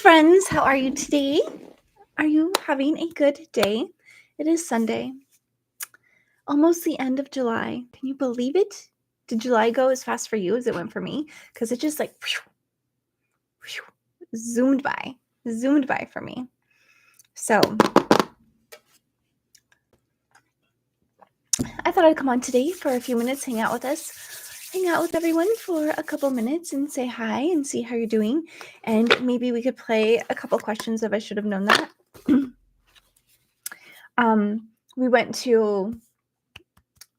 friends. How are you today? Are you having a good day? It is Sunday, almost the end of July. Can you believe it? Did July go as fast for you as it went for me? Because it just like zoomed by for me. So I thought I'd come on today for a few minutes, hang out with everyone for a couple minutes and say hi and see how you're doing. And maybe we could play a couple questions of I should have known that. We went to,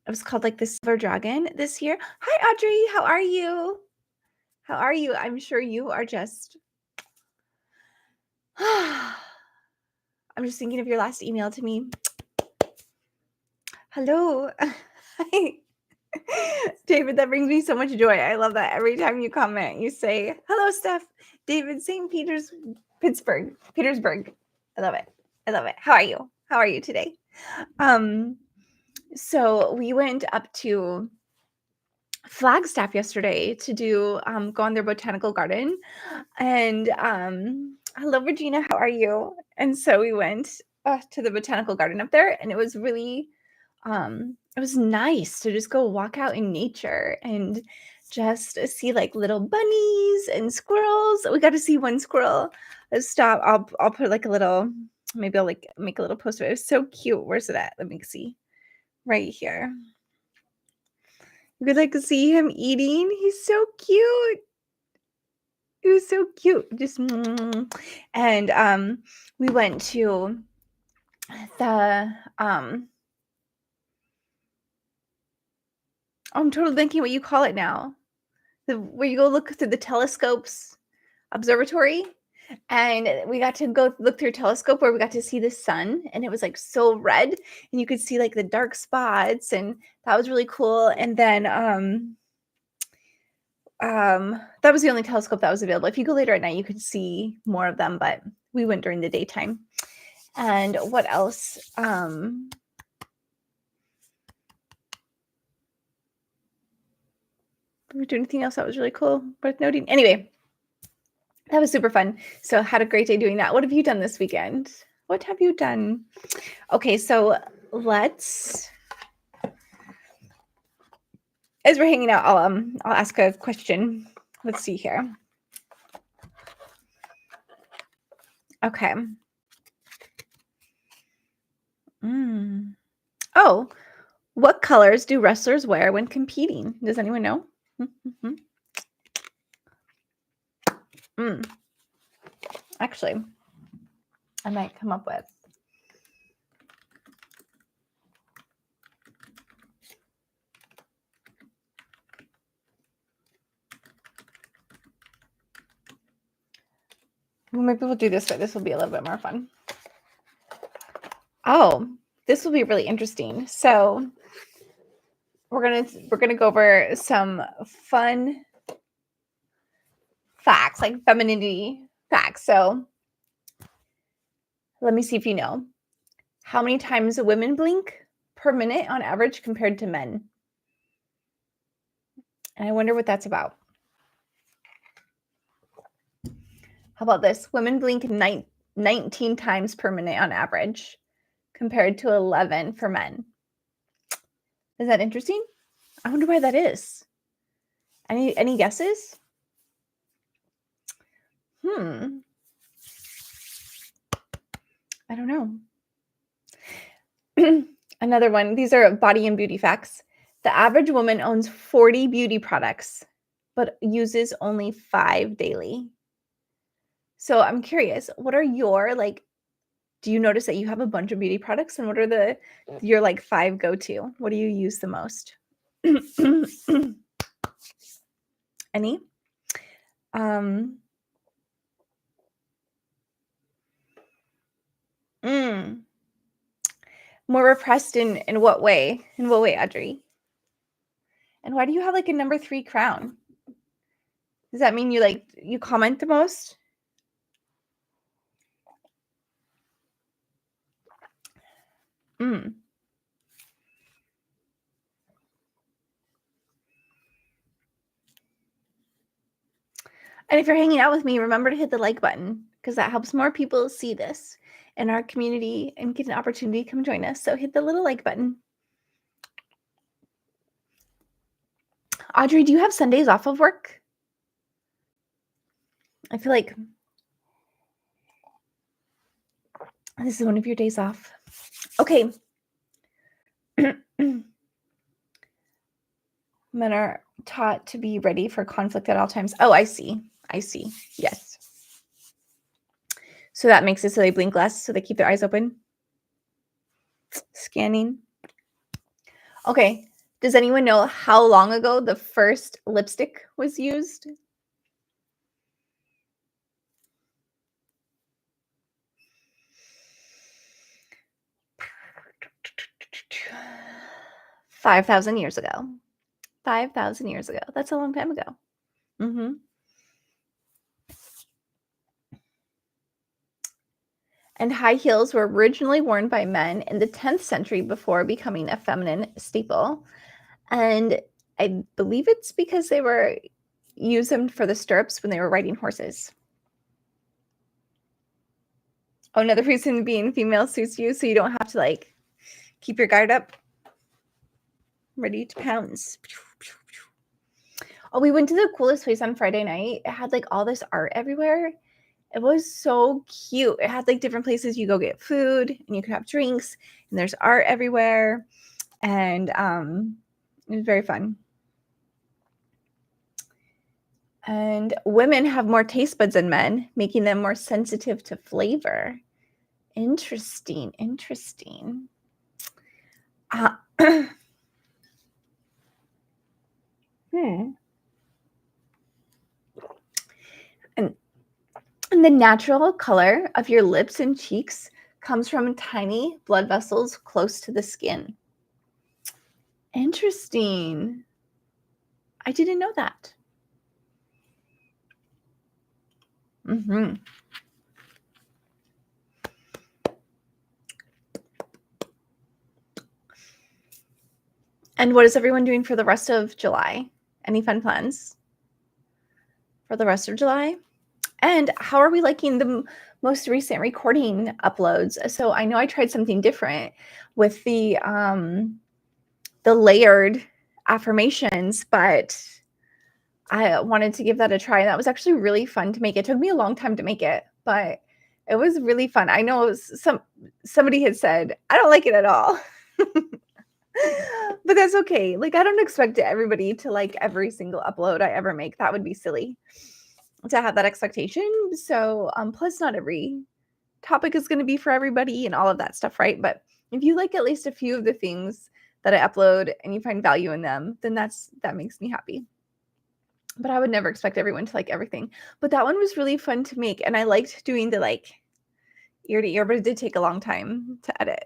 it was called like the Silver Dragon this year. Hi, Audrey. How are you? How are you? I'm sure you are just, I'm just thinking of your last email to me. Hello. Hi. David, that brings me so much joy. I love that. Every time you comment, you say, hello, Steph. David, St. Petersburg. I love it. How are you? How are you today? So we went up to Flagstaff yesterday to do go on their botanical garden, and hello Regina, how are you? And so we went to the botanical garden up there, and it was really it was nice to just go walk out in nature and just see like little bunnies and squirrels. We got to see one squirrel stop. I'll put like a little, maybe I'll like make a little post of it. It was so cute. Where's it at? Let me see. Right here. You could like see him eating. He's so cute. He was so cute. Just and we went to the I'm totally thinking what you call it now. Where you go look through the telescopes observatory. And we got to go look through a telescope where we got to see the sun, and it was like so red, and you could see like the dark spots, and that was really cool. And then that was the only telescope that was available. If you go later at night, you could see more of them, but we went during the daytime. And what else? Did we do anything else that was really cool worth noting? Anyway, that was super fun. So had a great day doing that. What have you done this weekend? What have you done? Okay, so let's, as we're hanging out, I'll ask a question. Let's see here. Okay. Oh, what colors do wrestlers wear when competing? Does anyone know? Actually, I might come up with. Well, maybe we'll do this way. This will be a little bit more fun. Oh, this will be really interesting. So we're gonna go over some fun facts, like femininity facts. So let me see if you know. How many times women blink per minute on average compared to men? And I wonder what that's about. How about this? Women blink 19 times per minute on average compared to 11 for men. Is that interesting? I wonder why that is. Any guesses? I don't know. Another one. These are body and beauty facts. The average woman owns 40 beauty products, but uses only 5 daily. So I'm curious, what are your, like, do you notice that you have a bunch of beauty products, and what are your like 5 go-to? What do you use the most? Any? More repressed in what way? In what way, Audrey? And why do you have like a number 3 crown? Does that mean you comment the most? And if you're hanging out with me, remember to hit the like button because that helps more people see this in our community and get an opportunity to come join us. So hit the little like button. Audrey, do you have Sundays off of work? I feel like this is one of your days off. Okay. Men are taught to be ready for conflict at all times. Oh, I see. Yes. So that makes it so they blink less, so they keep their eyes open. Scanning. Okay. Does anyone know how long ago the first lipstick was used? $5,000 years ago. 5,000 years ago. That's a long time ago. Mm-hmm. And high heels were originally worn by men in the 10th century before becoming a feminine staple. And I believe it's because they were used them for the stirrups when they were riding horses. Oh, another reason being female suits you so you don't have to like keep your guard up, ready to pounce. Oh, we went to the coolest place on Friday night. It had like all this art everywhere. It was so cute. It had like different places you go get food and you can have drinks and there's art everywhere. And it was very fun. And women have more taste buds than men, making them more sensitive to flavor. Interesting. And the natural color of your lips and cheeks comes from tiny blood vessels close to the skin. Interesting. I didn't know that. Mm-hmm. And what is everyone doing for the rest of July? Any fun plans for the rest of July? And how are we liking the most recent recording uploads? So I know I tried something different with the layered affirmations, but I wanted to give that a try. And that was actually really fun to make. It took me a long time to make it, but it was really fun. I know somebody had said, I don't like it at all. But that's okay. Like, I don't expect everybody to like every single upload I ever make. That would be silly to have that expectation. So, plus not every topic is going to be for everybody and all of that stuff, right? But if you like at least a few of the things that I upload and you find value in them, then that makes me happy. But I would never expect everyone to like everything. But that one was really fun to make. And I liked doing the like ear to ear, but it did take a long time to edit.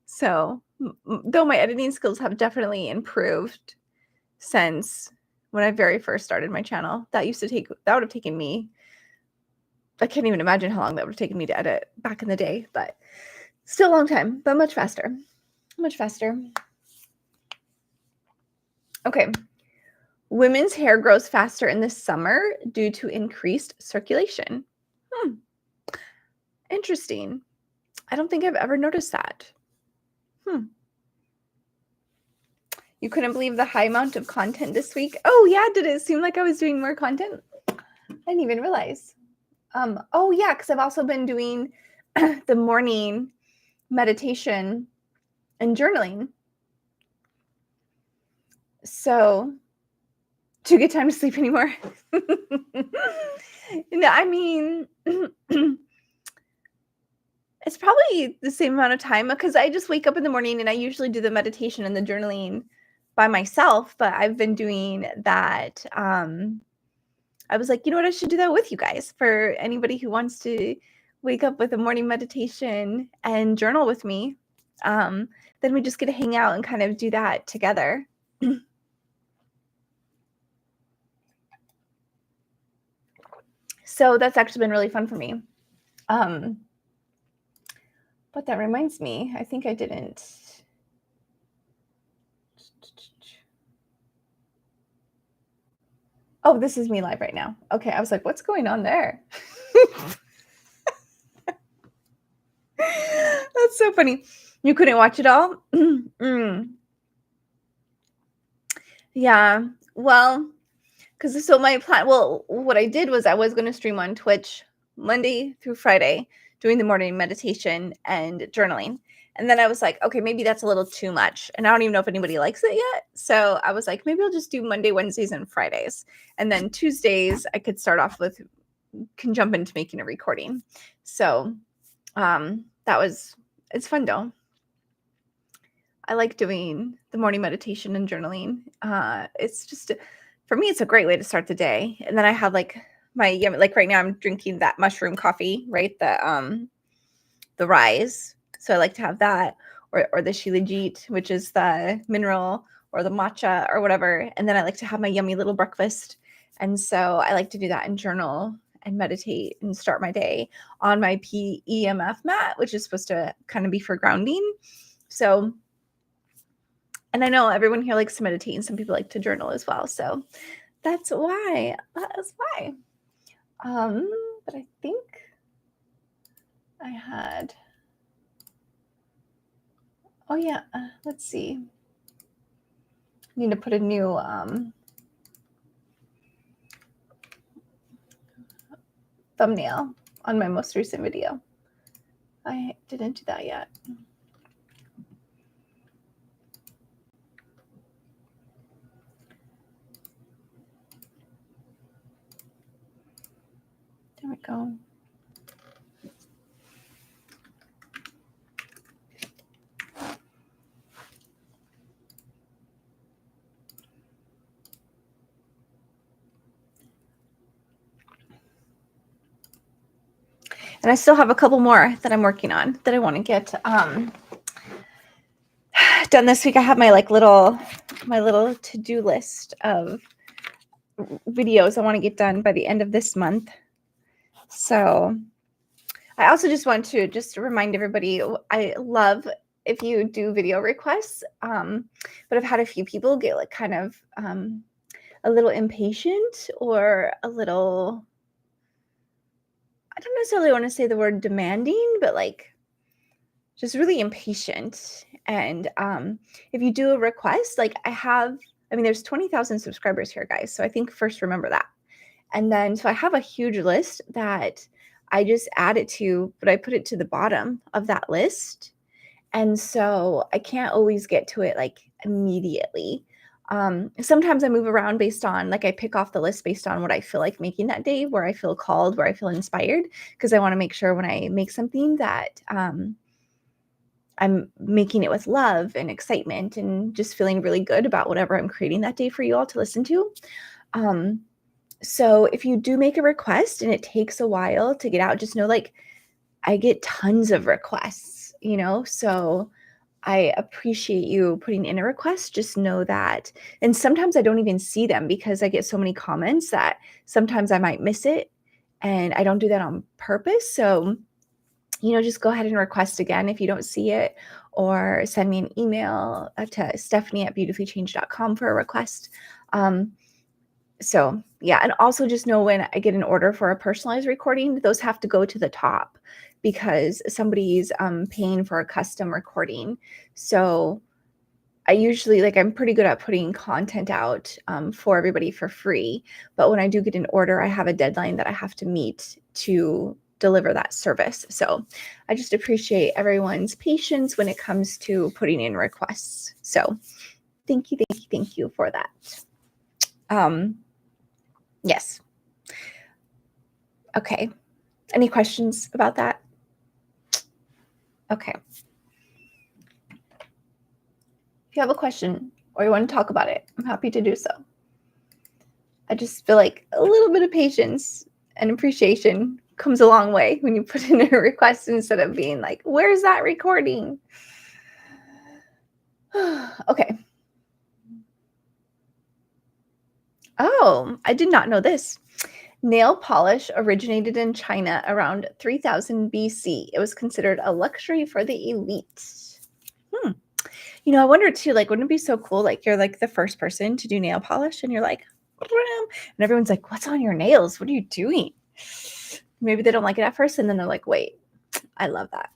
So though my editing skills have definitely improved since when I very first started my channel, that would have taken me, I can't even imagine how long that would have taken me to edit back in the day, but still a long time, but much faster. Okay. Women's hair grows faster in the summer due to increased circulation. Interesting. I don't think I've ever noticed that. You couldn't believe the high amount of content this week? Oh yeah, did it seem like I was doing more content? I didn't even realize. Oh yeah, because I've also been doing the morning meditation and journaling. So, do you get time to sleep anymore? No, I mean, it's probably the same amount of time because I just wake up in the morning and I usually do the meditation and the journaling by myself, but I've been doing that. I was like, you know what? I should do that with you guys for anybody who wants to wake up with a morning meditation and journal with me. Then we just get to hang out and kind of do that together. So that's actually been really fun for me. But that reminds me, I think I didn't. Oh, this is me live right now. Okay, I was like, what's going on there? That's so funny. You couldn't watch it all? Yeah. Well, because so my plan, well, what I did was I was going to stream on Twitch Monday through Friday, doing the morning meditation and journaling. And then I was like, okay, maybe that's a little too much. And I don't even know if anybody likes it yet. So I was like, maybe I'll just do Monday, Wednesdays, and Fridays. And then Tuesdays, I could start off with, can jump into making a recording. So it's fun though. I like doing the morning meditation and journaling. It's just, for me, it's a great way to start the day. And then I have like like right now I'm drinking that mushroom coffee, right? The rise. So I like to have that, or the shilajit, which is the mineral, or the matcha or whatever. And then I like to have my yummy little breakfast. And so I like to do that and journal and meditate and start my day on my PEMF mat, which is supposed to kind of be for grounding. So, and I know everyone here likes to meditate and some people like to journal as well. So that's why. But I think I had, oh yeah, let's see. I need to put a new thumbnail on my most recent video. I didn't do that yet. There we go. And I still have a couple more that I'm working on that I want to get done this week. I have my little to-do list of videos I want to get done by the end of this month. So I also just want to remind everybody, I love if you do video requests, but I've had a few people get like kind of a little impatient or a little, I don't necessarily want to say the word demanding, but like just really impatient. And if you do a request, like there's 20,000 subscribers here, guys. So I think first remember that. And then, so I have a huge list that I just add it to, but I put it to the bottom of that list. And so I can't always get to it like immediately. Sometimes I move around based on, like I pick off the list based on what I feel like making that day, where I feel called, where I feel inspired, because I want to make sure when I make something that I'm making it with love and excitement and just feeling really good about whatever I'm creating that day for you all to listen to. So if you do make a request and it takes a while to get out, just know like I get tons of requests, so I appreciate you putting in a request. Just know that. And sometimes I don't even see them because I get so many comments that sometimes I might miss it, and I don't do that on purpose. So, just go ahead and request again if you don't see it, or send me an email to stephanie@beautifullychange.com for a request. So yeah, and also just know when I get an order for a personalized recording, those have to go to the top because somebody's paying for a custom recording. So I usually, I'm pretty good at putting content out for everybody for free. But when I do get an order, I have a deadline that I have to meet to deliver that service. So I just appreciate everyone's patience when it comes to putting in requests. So thank you for that. Yes. Okay. Any questions about that? Okay. If you have a question or you want to talk about it, I'm happy to do so. I just feel like a little bit of patience and appreciation comes a long way when you put in a request instead of being like, where's that recording? Okay. Oh, I did not know this. Nail polish originated in China around 3000 BC. It was considered a luxury for the elite. I wonder too, wouldn't it be so cool? Like you're like the first person to do nail polish and you're like, And everyone's like, what's on your nails? What are you doing? Maybe they don't like it at first, and then they're like, wait, I love that.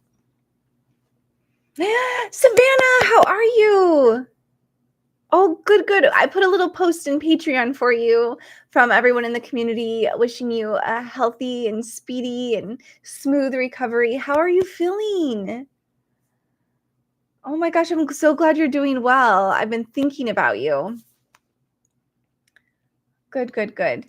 Savannah, how are you? Oh, good, good. I put a little post in Patreon for you from everyone in the community wishing you a healthy and speedy and smooth recovery. How are you feeling? Oh my gosh, I'm so glad you're doing well. I've been thinking about you. Good, good, good.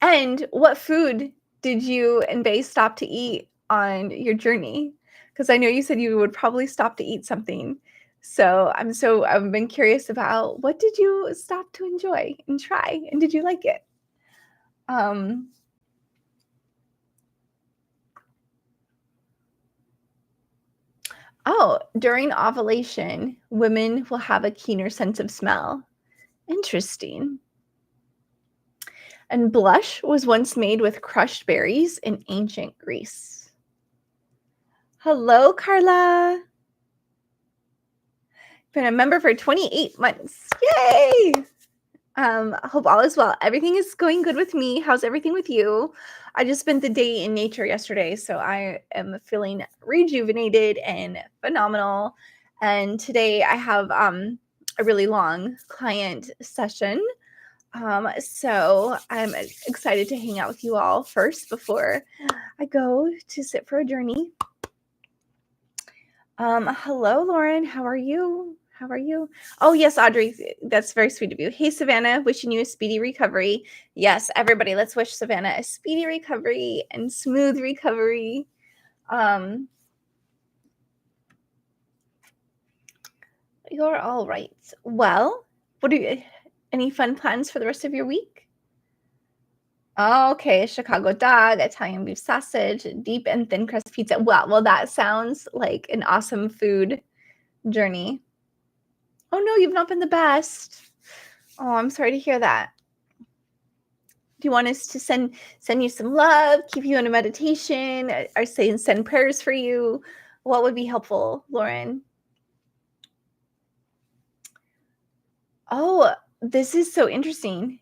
And what food did you and Bay stop to eat on your journey? Because I know you said you would probably stop to eat something. So I've been curious about what did you stop to enjoy and try, and did you like it? Um, During ovulation, women will have a keener sense of smell. Interesting. And blush was once made with crushed berries in ancient Greece. Hello, Carla. Been a member for 28 months. Yay! Hope all is well. Everything is going good with me. How's everything with you? I just spent the day in nature yesterday, so I am feeling rejuvenated and phenomenal. And today I have a really long client session. So I'm excited to hang out with you all first before I go to sit for a journey. Hello, Lauren. How are you? How are you? Oh, yes, Audrey. That's very sweet of you. Hey, Savannah, wishing you a speedy recovery. Yes, everybody, let's wish Savannah a speedy recovery and smooth recovery. You're all right. Well, what are you, any fun plans for the rest of your week? Oh, okay, Chicago dog, Italian beef sausage, deep and thin crust pizza. Well, that sounds like an awesome food journey. Oh no, you've not been the best. Oh, I'm sorry to hear that. Do you want us to send you some love, keep you in a meditation, or say send prayers for you? What would be helpful, Lauren? Oh, this is so interesting.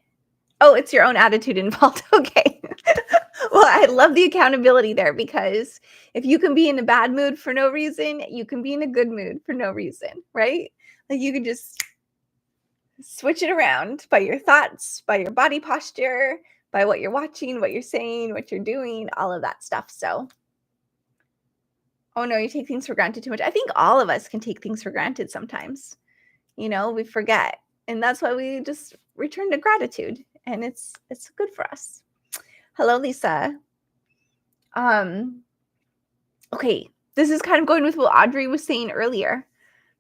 Oh, it's your own attitude involved. Okay. Well, I love the accountability there, because if you can be in a bad mood for no reason, you can be in a good mood for no reason, right? Like you can just switch it around by your thoughts, by your body posture, by what you're watching, what you're saying, what you're doing, all of that stuff. So, oh no, you take things for granted too much. I think all of us can take things for granted sometimes. We forget. And that's why we just return to gratitude. And it's good for us. Hello, Lisa. Okay, this is kind of going with what Audrey was saying earlier.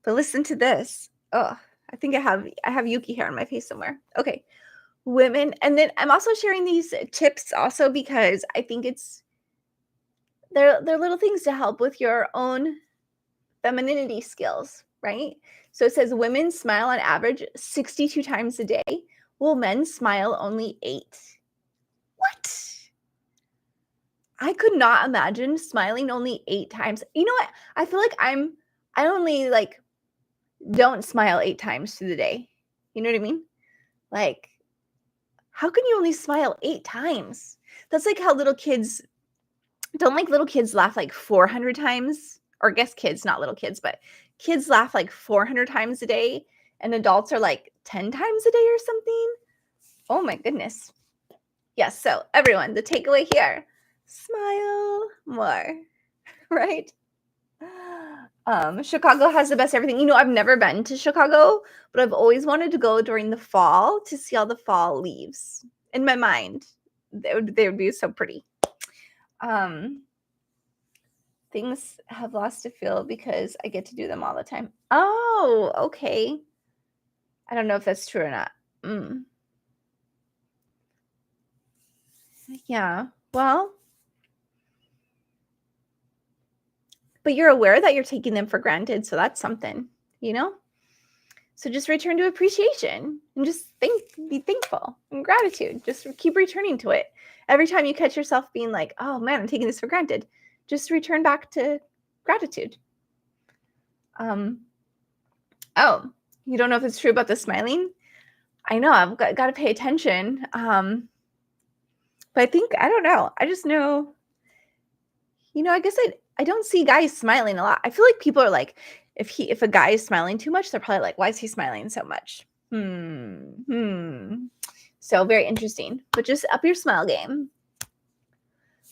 But listen to this. Oh, I think I have Yuki hair on my face somewhere. Okay. Women, and then I'm also sharing these tips also because I think they're little things to help with your own femininity skills, right? So it says women smile on average 62 times a day, while men smile only 8. What? I could not imagine smiling only 8 times. You know what? I feel like I only don't smile 8 times through the day. You know what I mean? Like, how can you only smile 8 times? That's like how little kids laugh like 400 times, or I guess kids, not little kids, but kids laugh like 400 times a day, and adults are like 10 times a day or something. Oh my goodness. Yes. So everyone, the takeaway here, smile more, right? Chicago has the best everything. I've never been to Chicago, but I've always wanted to go during the fall to see all the fall leaves. In my mind, they would be so pretty. Things have lost a feel because I get to do them all the time. Oh, okay. I don't know if that's true or not. Yeah. Well, but you're aware that you're taking them for granted, so that's something, you know? So just return to appreciation and just be thankful and gratitude. Just keep returning to it. Every time you catch yourself being like, oh man, I'm taking this for granted, just return back to gratitude. Oh, you don't know if it's true about the smiling? I know I've gotta pay attention, but I think I don't know. I just know, I guess I don't see guys smiling a lot. I feel like people are like, if a guy is smiling too much, they're probably like, "Why is he smiling so much?" Hmm. So very interesting. But just up your smile game.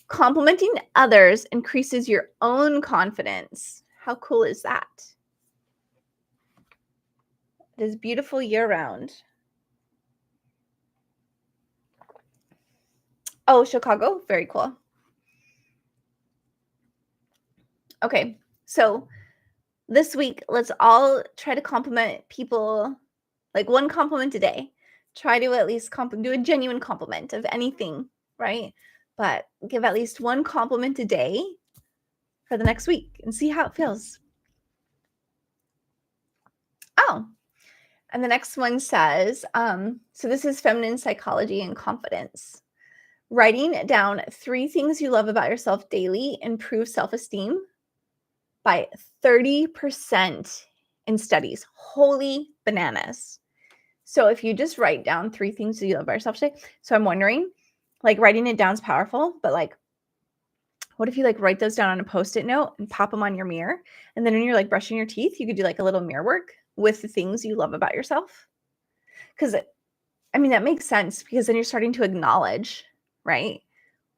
Complimenting others increases your own confidence. How cool is that? It is beautiful year round. Oh, Chicago, very cool. Okay, so this week, let's all try to compliment people, like one compliment a day. Try to at least do a genuine compliment of anything, right? But give at least one compliment a day for the next week and see how it feels. Oh, and the next one says, so this is feminine psychology and confidence. Writing down 3 things you love about yourself daily improves self-esteem by 30% in studies. Holy bananas. So if you just write down 3 things that you love about yourself today. So I'm wondering, like writing it down is powerful, but like, what if you like write those down on a Post-it note and pop them on your mirror? And then when you're like brushing your teeth, you could do like a little mirror work with the things you love about yourself. Because I mean, that makes sense because then you're starting to acknowledge, right,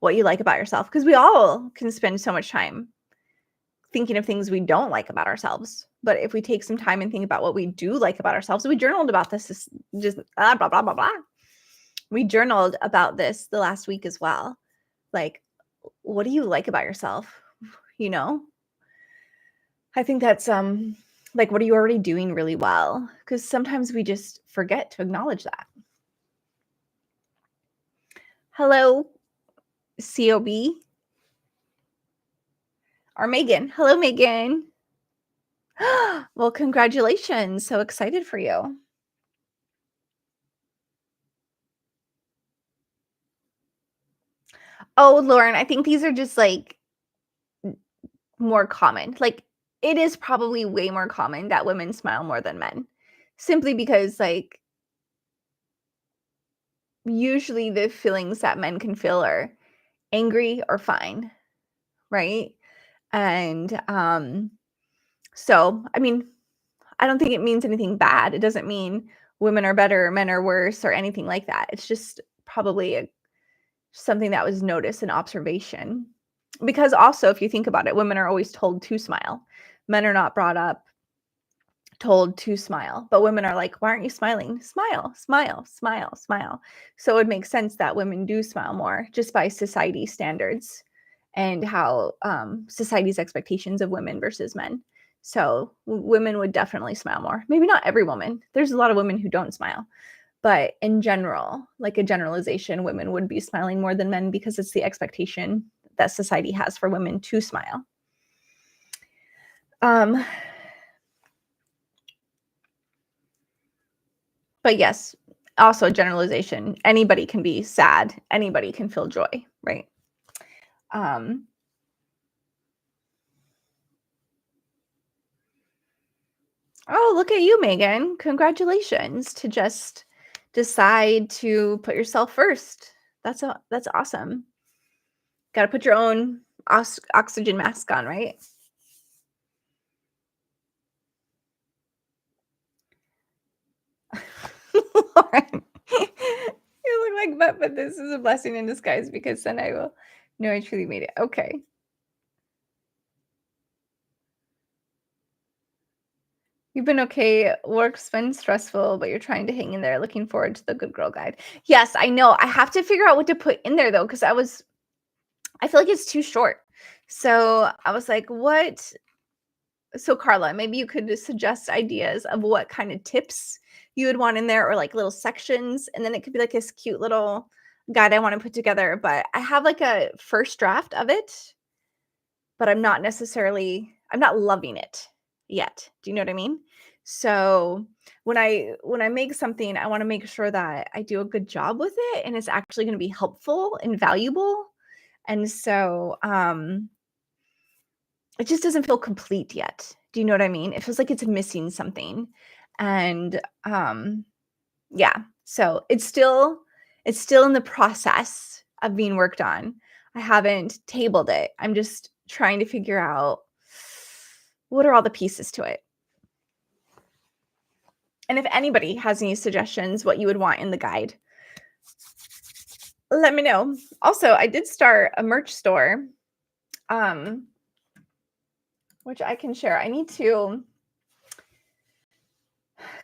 what you like about yourself. Because we all can spend so much time thinking of things we don't like about ourselves. But if we take some time and think about what we do like about ourselves, we journaled about this just blah, blah, blah, blah. We journaled about this the last week as well. Like, what do you like about yourself? You know, I think that's like, what are you already doing really well? Because sometimes we just forget to acknowledge that. Hello, COB or Megan. Hello, Megan. Well, congratulations. So excited for you. Oh, Lauren, I think these are just like more common. Like, it is probably way more common that women smile more than men, simply because, like, usually the feelings that men can feel are angry or fine, right? And so, I mean, I don't think it means anything bad. It doesn't mean women are better, men are worse, or anything like that. It's just probably something that was noticed and observation. Because also, if you think about it, women are always told to smile. Men are not brought up told to smile, but women are like, why aren't you smiling? Smile, smile, smile, smile. So it makes sense that women do smile more just by society standards and how society's expectations of women versus men. So women would definitely smile more. Maybe not every woman. There's a lot of women who don't smile, but in general, like a generalization, women would be smiling more than men because it's the expectation that society has for women to smile. But yes, also generalization. Anybody can be sad. Anybody can feel joy, right? Um, oh, look at you, Megan. Congratulations to just decide to put yourself first. That's awesome. Got to put your own oxygen mask on, right? Lauren, you look like but this is a blessing in disguise because then I will know I truly made it. Okay. You've been okay. Work's been stressful, but you're trying to hang in there. Looking forward to the good girl guide. Yes, I know. I have to figure out what to put in there though, because I feel like it's too short. So I was like, what? So Carla, maybe you could just suggest ideas of what kind of tips you would want in there or like little sections. And then it could be like this cute little guide I want to put together. But I have like a first draft of it, but I'm not loving it yet. Do you know what I mean? So when I make something, I want to make sure that I do a good job with it and it's actually going to be helpful and valuable. And so it just doesn't feel complete yet. Do you know what I mean? It feels like it's missing something. And yeah. So it's still in the process of being worked on. I haven't tabled it. I'm just trying to figure out what are all the pieces to it. And if anybody has any suggestions what you would want in the guide, let me know. Also, I did start a merch store, um, which I can share. I need to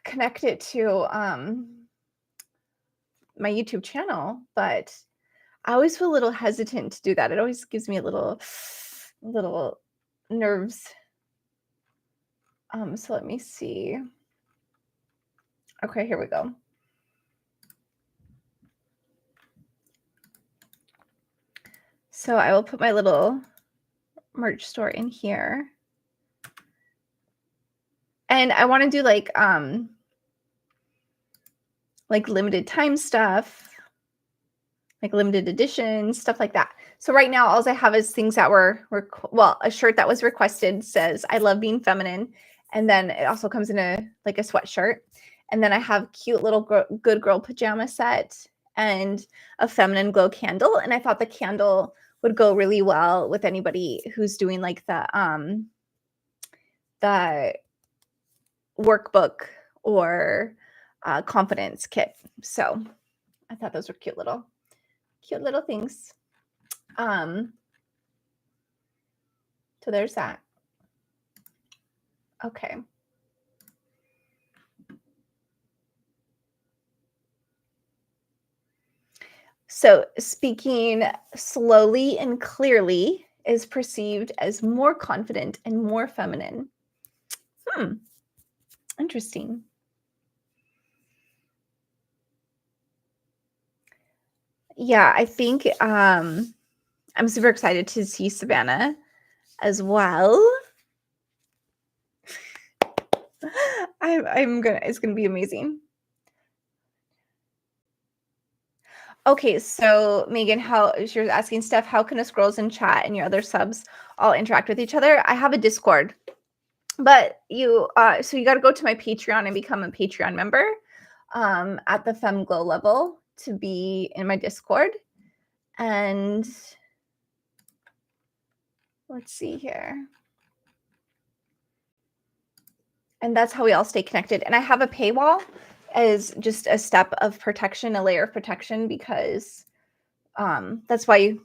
connect it to my YouTube channel, but I always feel a little hesitant to do that. It always gives me a little nerves. So let me see. Okay, here we go. So I will put my little merch store in here. And I want to do like limited time stuff, like limited edition, stuff like that. So right now, all I have is things that were a shirt that was requested says, I love being feminine. And then it also comes in a sweatshirt. And then I have cute little good girl pajama set and a feminine glow candle. And I thought the candle would go really well with anybody who's doing like the workbook or confidence kit. So I thought those were cute little things. So there's that. Okay. So speaking slowly and clearly is perceived as more confident and more feminine. Interesting. Yeah, I think I'm super excited to see Savannah as well. It's gonna be amazing. Okay, so Megan, she was asking Steph, how can us girls in chat and your other subs all interact with each other? I have a Discord, but so you got to go to my Patreon and become a Patreon member at the FemGlow level to be in my Discord. And let's see here. And that's how we all stay connected. And I have a paywall as just a step of protection, a layer of protection, because that's why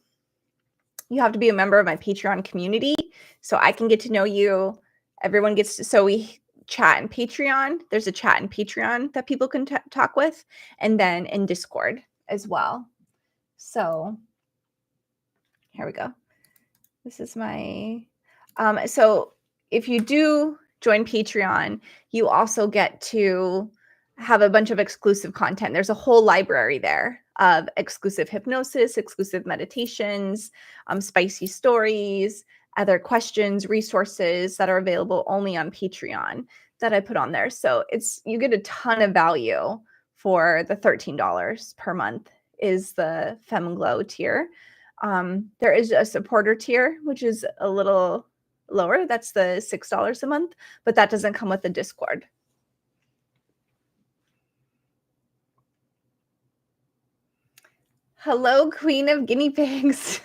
you have to be a member of my Patreon community so I can get to know you. Everyone gets to, so we chat in Patreon. There's a chat in Patreon that people can talk with, and then in Discord as well. So here we go. This is my, so if you do join Patreon, you also get to have a bunch of exclusive content. There's a whole library there of exclusive hypnosis, exclusive meditations, spicy stories, other questions, resources that are available only on Patreon that I put on there. So you get a ton of value for the $13 per month is the FemGlow tier. There is a supporter tier, which is a little lower. That's the $6 a month, but that doesn't come with the Discord. Hello, Queen of Guinea Pigs.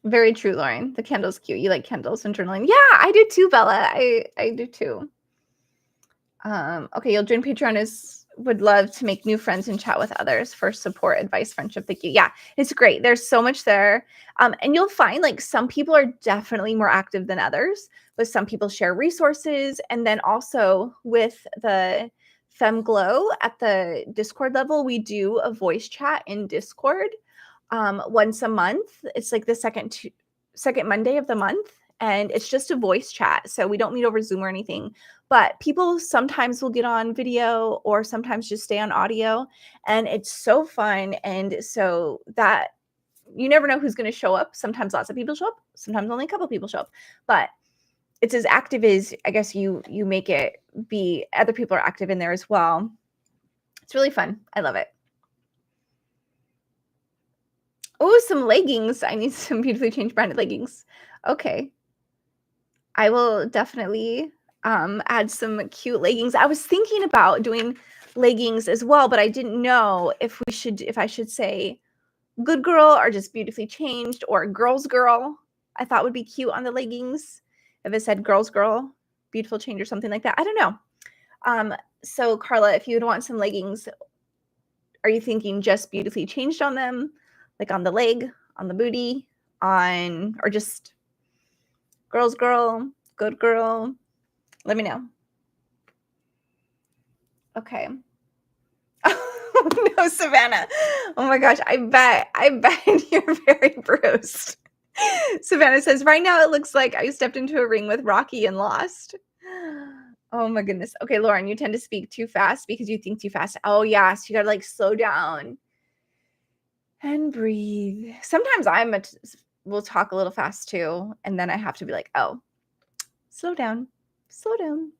Very true, Lauren. The candle's cute. You like candles and journaling. Yeah, I do too, Bella. I do too. Okay, you'll join Patreon would love to make new friends and chat with others for support, advice, friendship. Thank you. Yeah, it's great. There's so much there. And you'll find like some people are definitely more active than others, but some people share resources. And then also with the FemGlow at the Discord level, we do a voice chat in Discord once a month. It's like the second Monday of the month. And it's just a voice chat. So we don't meet over Zoom or anything. But people sometimes will get on video or sometimes just stay on audio. And it's so fun. And so that you never know who's going to show up. Sometimes lots of people show up. Sometimes only a couple people show up. But it's as active as, I guess, you make it be. Other people are active in there as well. It's really fun. I love it. Oh, some leggings. I need some beautifully changed branded leggings. Okay. I will definitely add some cute leggings. I was thinking about doing leggings as well, but I didn't know if I should say good girl or just beautifully changed or girl's girl. I thought would be cute on the leggings if it said girl's girl, beautiful change or something like that. I don't know. So Carla, if you would want some leggings, are you thinking just beautifully changed on them, like on the leg, on the booty, or just girl's girl, good girl? Let me know. Okay. Oh no, Savannah. Oh my gosh, I bet you're very bruised. Savannah says, right now it looks like I stepped into a ring with Rocky and lost. Oh my goodness. Okay, Lauren, you tend to speak too fast because you think too fast. Oh yeah, so you gotta like slow down and breathe. Sometimes will talk a little fast too, and then I have to be like, oh, slow down, slow down.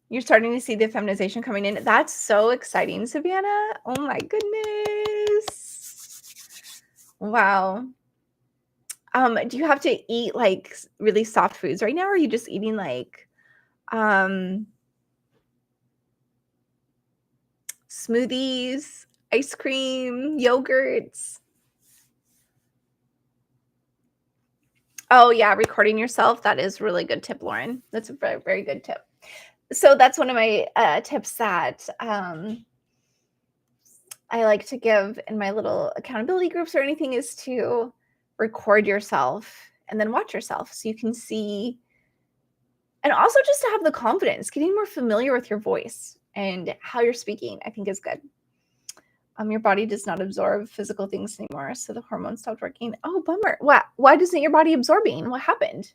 You're starting to see the feminization coming in. That's so exciting, Savannah. Oh my goodness. Wow. Do you have to eat like really soft foods right now, or are you just eating like smoothies, ice cream, yogurts? Oh yeah, recording yourself. That is a really good tip, Lauren. That's a very, very good tip. So that's one of my tips that I like to give in my little accountability groups or anything is to record yourself and then watch yourself so you can see, and also just to have the confidence, getting more familiar with your voice and how you're speaking, I think is good. Your body does not absorb physical things anymore, so the hormones stopped working. Oh, bummer. What? Why doesn't your body absorbing? What happened?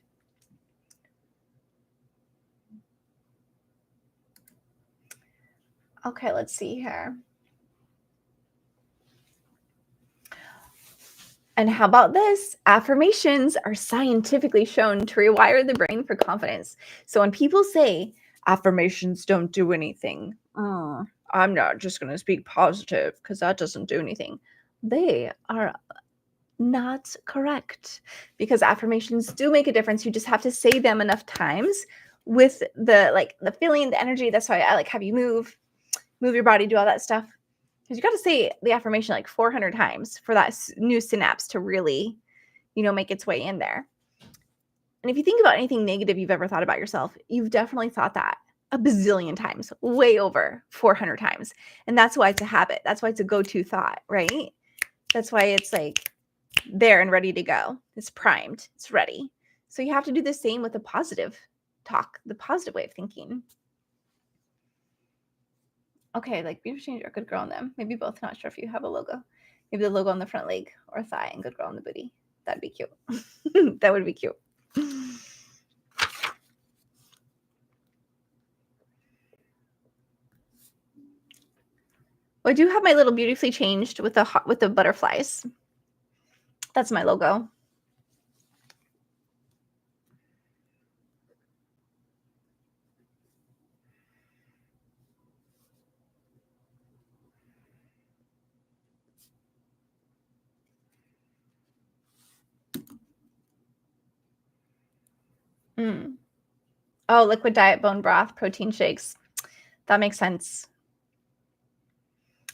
Okay, let's see here. And how about this? Affirmations are scientifically shown to rewire the brain for confidence. So when people say affirmations don't do anything, I'm not just going to speak positive because that doesn't do anything. They are not correct, because affirmations do make a difference. You just have to say them enough times with the feeling, the energy. That's why I like have you move your body, do all that stuff. Because you got to say the affirmation like 400 times for that new synapse to really, make its way in there. And if you think about anything negative you've ever thought about yourself, you've definitely thought that a bazillion times, way over 400 times. And that's why it's a habit. That's why it's a go-to thought, right? That's why it's like there and ready to go. It's primed. It's ready. So you have to do the same with the positive talk, the positive way of thinking. Okay, like beautiful change or good girl on them. Maybe both. Not sure if you have a logo. Maybe the logo on the front leg or thigh and good girl on the booty. That'd be cute. That would be cute. Well, I do have my little beautifully changed with the butterflies. That's my logo. Oh, liquid diet, bone broth, protein shakes. That makes sense.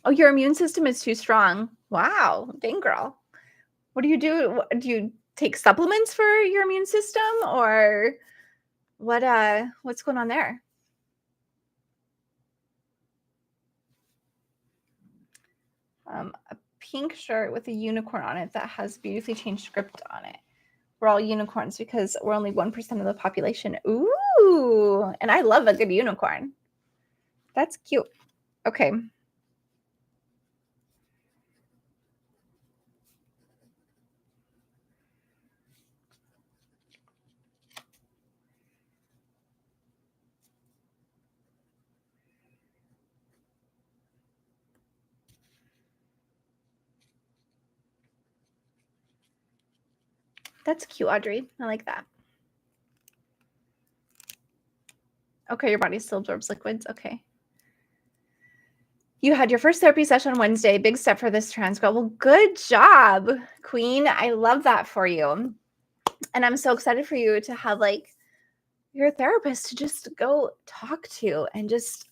Oh, your immune system is too strong. Wow, dang girl. What do you do? Do you take supplements for your immune system, or what's going on there? A pink shirt with a unicorn on it that has beautifully changed script on it. We're all unicorns because we're only 1% of the population. Ooh, and I love a good unicorn. That's cute. Okay. That's cute, Audrey. I like that. Okay, your body still absorbs liquids. Okay. You had your first therapy session on Wednesday. Big step for this trans girl. Well, good job, Queen. I love that for you. And I'm so excited for you to have like your therapist to just go talk to and just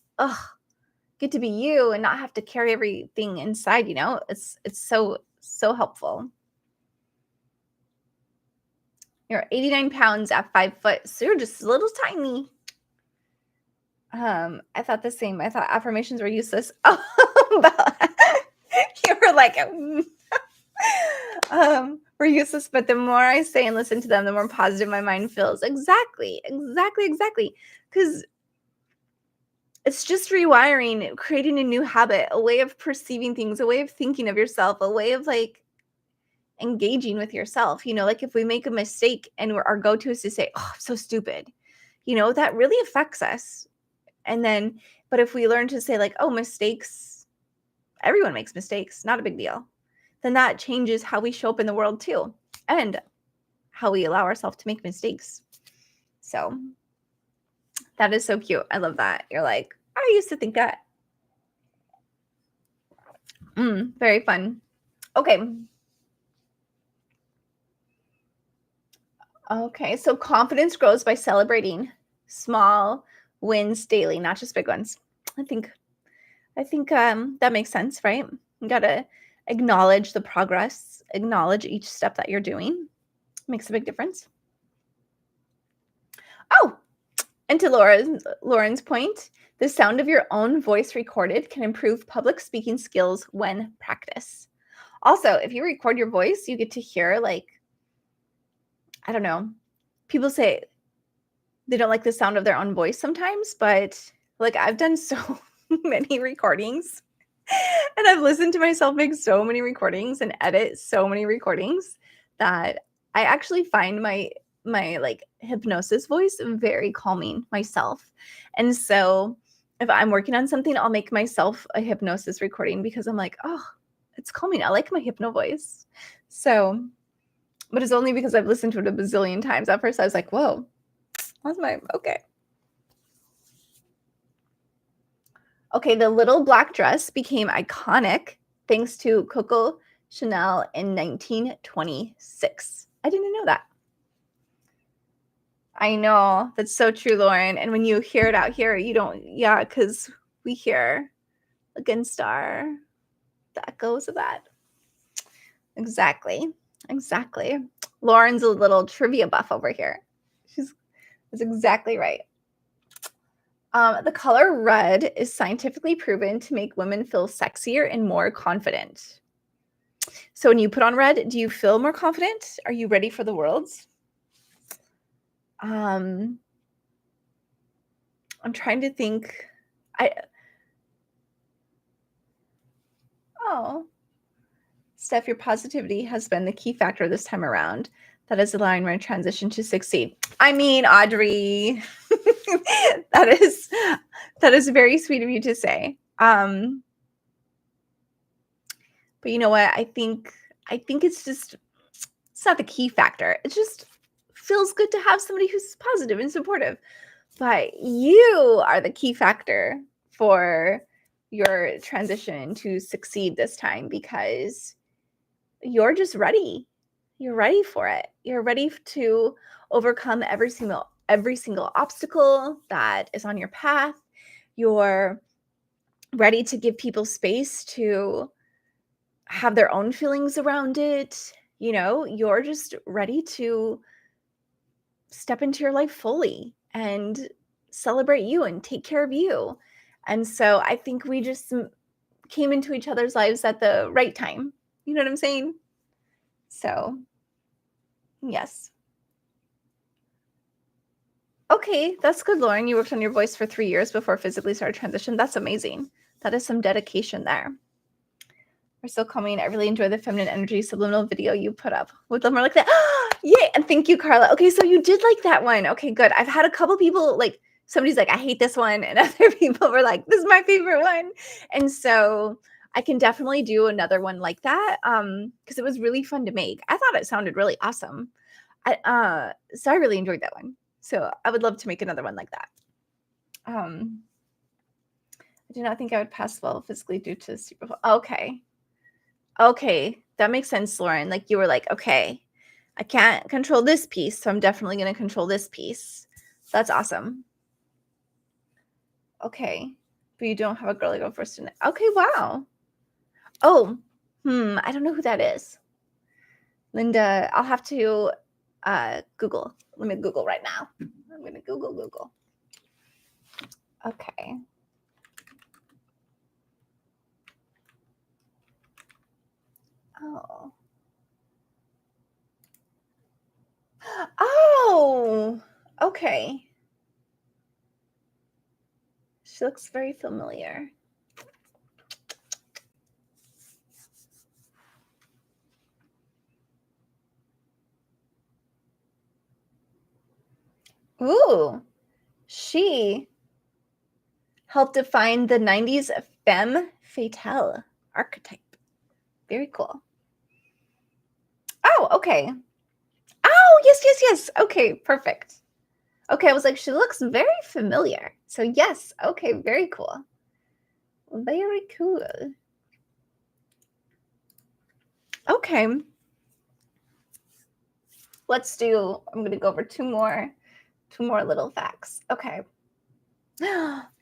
get to be you and not have to carry everything inside, you know? It's so helpful. You're 89 pounds at 5 foot, so you're just a little tiny. I thought the same. I thought affirmations were useless. Oh, Bella, you were like, were useless. But the more I say and listen to them, the more positive my mind feels. Exactly. Because it's just rewiring, creating a new habit, a way of perceiving things, a way of thinking of yourself, a way of like engaging with yourself. You know, like if we make a mistake and our go-to is to say, "Oh, I'm so stupid," you know, that really affects us. And then, but if we learn to say like, "Oh, mistakes, everyone makes mistakes, not a big deal," then that changes how we show up in the world too, and how we allow ourselves to make mistakes. So that is so cute. I love that. You're like, I used to think that. Very fun. Okay. Okay. So confidence grows by celebrating small wins daily, not just big ones. I think that makes sense, right? You gotta acknowledge the progress, acknowledge each step that you're doing. Makes a big difference. Oh, and to Lauren's point, the sound of your own voice recorded can improve public speaking skills when practiced. Also, if you record your voice, you get to hear like, I don't know, people say they don't like the sound of their own voice sometimes, but like I've done so many recordings and I've listened to myself make so many recordings and edit so many recordings that I actually find my like hypnosis voice very calming myself. And so if I'm working on something, I'll make myself a hypnosis recording because I'm like, oh, it's calming. I like my hypno voice. So, but it's only because I've listened to it a bazillion times. At first I was like, whoa, that's my okay. Okay, the little black dress became iconic thanks to Coco Chanel in 1926. I didn't know that. I know. That's so true, Lauren. And when you hear it out here, you don't, yeah, because we hear against our the echoes of that. Exactly. Lauren's a little trivia buff over here. That's exactly right. The color red is scientifically proven to make women feel sexier and more confident. So when you put on red, do you feel more confident? Are you ready for the worlds? I'm trying to think. Steph, your positivity has been the key factor this time around that is allowing my transition to succeed. I mean, Audrey, that is very sweet of you to say. But you know what? I think it's not the key factor. It just feels good to have somebody who's positive and supportive. But you are the key factor for your transition to succeed this time because you're just ready. You're ready for it. You're ready to overcome every single obstacle that is on your path. You're ready to give people space to have their own feelings around it. You know, you're just ready to step into your life fully and celebrate you and take care of you. And so I think we just came into each other's lives at the right time. You know what I'm saying? So, yes. Okay, that's good, Lauren. You worked on your voice for 3 years before physically started transition. That's amazing. That is some dedication there. We're still coming. I really enjoy the feminine energy subliminal video you put up. With them more like that. Yay! And thank you, Carla. Okay, so you did like that one. Okay, good. I've had a couple people like somebody's like, I hate this one, and other people were like, this is my favorite one. And so I can definitely do another one like that. Because it was really fun to make. I thought it sounded really awesome. So I really enjoyed that one. So I would love to make another one like that. I do not think I would pass well physically due to super. Okay, that makes sense, Lauren. Like you were like, okay, I can't control this piece, so I'm definitely going to control this piece. That's awesome. Okay. But you don't have a girly go first in it. Okay, wow. Oh, I don't know who that is. Linda, I'll have to Google. Let me Google right now. I'm going to Google. Okay. Oh. Oh, okay. She looks very familiar. Ooh, she helped define the 90s femme fatale archetype. Very cool. Oh, okay. Oh, yes. Okay, perfect. Okay, I was like, she looks very familiar. So yes, okay, very cool. Very cool. Okay. Let's do, I'm going to go over two more little facts. Okay.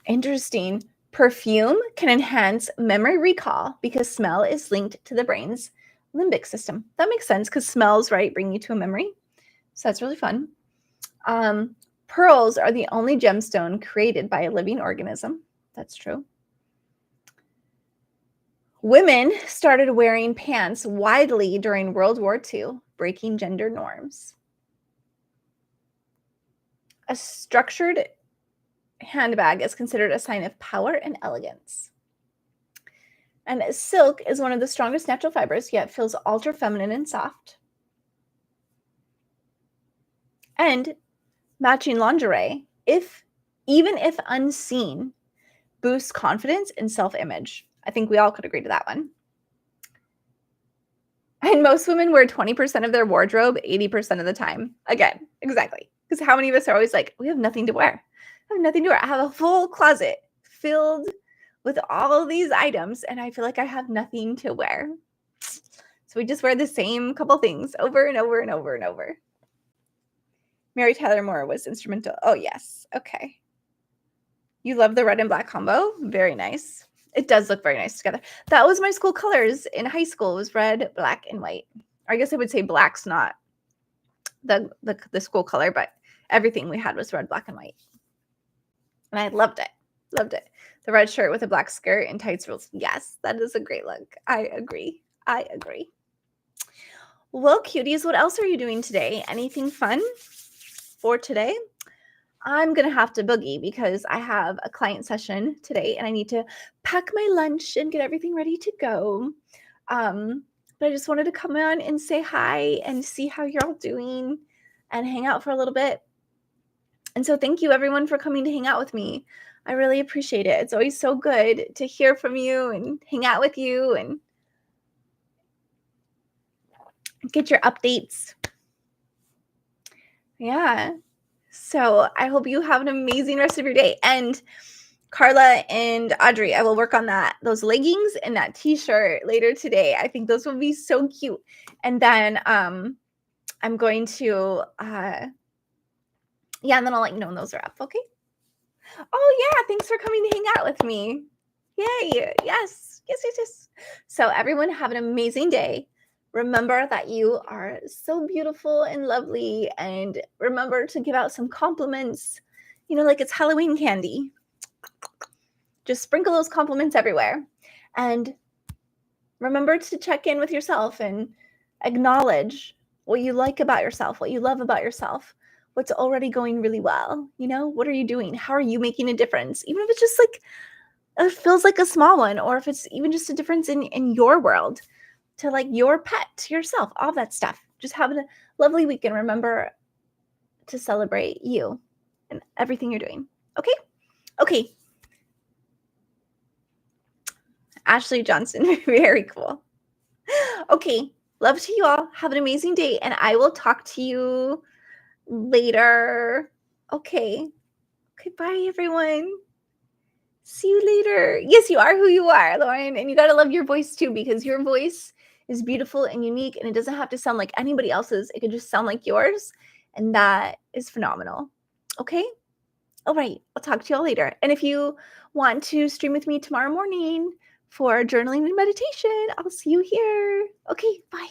Interesting. Perfume can enhance memory recall because smell is linked to the brain's limbic system. That makes sense because smells, right, bring you to a memory. So that's really fun. Pearls are the only gemstone created by a living organism. That's true. Women started wearing pants widely during World War II, breaking gender norms. A structured handbag is considered a sign of power and elegance. And silk is one of the strongest natural fibers, yet feels ultra feminine and soft. And matching lingerie, even if unseen, boosts confidence and self-image. I think we all could agree to that one. And most women wear 20% of their wardrobe 80% of the time. Again, exactly. Because how many of us are always like, we have nothing to wear. I have nothing to wear. I have a full closet filled with all these items, and I feel like I have nothing to wear. So we just wear the same couple things over and over and over and over. Mary Tyler Moore was instrumental. Oh, yes. Okay. You love the red and black combo? Very nice. It does look very nice together. That was my school colors in high school, was red, black, and white. Or I guess I would say black's not the school color, but everything we had was red, black, and white. And I loved it. Loved it. The red shirt with a black skirt and tights rules. Yes, that is a great look. I agree. Well, cuties, what else are you doing today? Anything fun for today? I'm going to have to boogie because I have a client session today and I need to pack my lunch and get everything ready to go. But I just wanted to come on and say hi and see how you're all doing and hang out for a little bit. And so thank you everyone for coming to hang out with me. I really appreciate it. It's always so good to hear from you and hang out with you and get your updates. Yeah. So I hope you have an amazing rest of your day. And Carla and Audrey, I will work on those leggings and that t-shirt later today. I think those will be so cute. And then I'm going to and then I'll let you know when those are up, okay? Oh yeah, thanks for coming to hang out with me. Yay. Yes. So everyone have an amazing day. Remember that you are so beautiful and lovely, and remember to give out some compliments, like it's Halloween candy. Just sprinkle those compliments everywhere. And remember to check in with yourself and acknowledge what you like about yourself, what you love about yourself, what's already going really well. What are you doing? How are you making a difference? Even if it's just like, it feels like a small one, or if it's even just a difference in your world, to like your pet, to yourself, all that stuff. Just have a lovely weekend. Remember to celebrate you and everything you're doing. Okay. Ashley Johnson, very cool. Okay, love to you all. Have an amazing day, and I will talk to you later. Okay, bye everyone. See you later. Yes, you are who you are, Lauren, and you gotta love your voice too, because your voice is beautiful and unique, and it doesn't have to sound like anybody else's. It can just sound like yours, and that is phenomenal. Okay? All right. I'll talk to y'all later. And if you want to stream with me tomorrow morning for journaling and meditation, I'll see you here. Okay, bye.